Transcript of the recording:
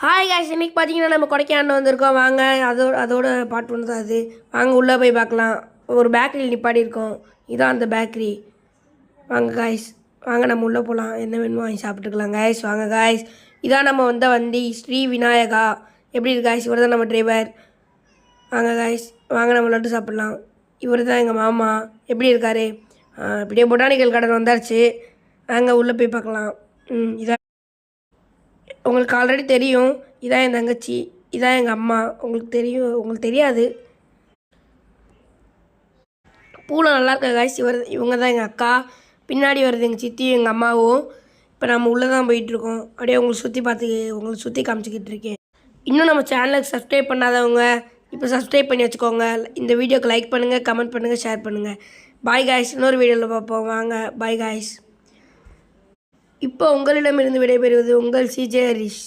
Hi guys, இன்றைக்கி பார்த்தீங்கன்னா நம்ம கொடைக்கானல் வந்திருக்கோம். வாங்க, அதோட பாட்டு ஒன்று தான் அது. வாங்க உள்ளே போய் பார்க்கலாம். ஒரு பேக்கரியில் நிப்பாடி இருக்கோம். இதான் அந்த பேக்கரி. வாங்க காய்ஸ், வாங்க நம்ம உள்ளே போகலாம். என்ன வேணுமோ வாங்கி சாப்பிட்டுக்கலாம் காய்ஸ். வாங்க காய்ஸ், இதான் நம்ம வந்த வண்டி ஸ்ரீ விநாயகா. எப்படி இருக்கு காய்ஸ்? இவர் தான் நம்ம டிரைவர். வாங்க காய்ஸ், வாங்க நம்ம லட்டு சாப்பிட்லாம். இவர் தான் எங்கள் மாமா. எப்படி இருக்காரு? இப்படியே பொட்டானிக்கல் கார்டன் வந்தாச்சு. வாங்க உள்ளே போய் பார்க்கலாம். இதான் உங்களுக்கு ஆல்ரெடி தெரியும். இதான் என் தங்கச்சி, இதான் எங்கள் அம்மா. உங்களுக்கு தெரியும், உங்களுக்கு தெரியாது. பூவில் நல்லா இருக்க காய்ஸ். இவங்க தான் எங்கள் அக்கா. பின்னாடி வருது எங்கள் சித்தியும் எங்கள் அம்மாவும். இப்போ நம்ம உள்ளே தான் போயிட்டுருக்கோம். அப்படியே உங்களுக்கு சுற்றி காமிச்சிக்கிட்டு இருக்கேன். இன்னும் நம்ம சேனலுக்கு சப்ஸ்கிரைப் பண்ணாதவங்க இப்போ சப்ஸ்கிரைப் பண்ணி வச்சுக்கோங்க. இந்த வீடியோக்கு லைக் பண்ணுங்கள், கமெண்ட் பண்ணுங்கள், ஷேர் பண்ணுங்கள். பாய் காய்ஸ், இன்னொரு வீடியோவில் பார்ப்போம். வாங்க பாய் காய்ஸ். இப்போ உங்களிடமிருந்து விடைபெறுவது உங்கள் சிஜே ஹரிஷ்.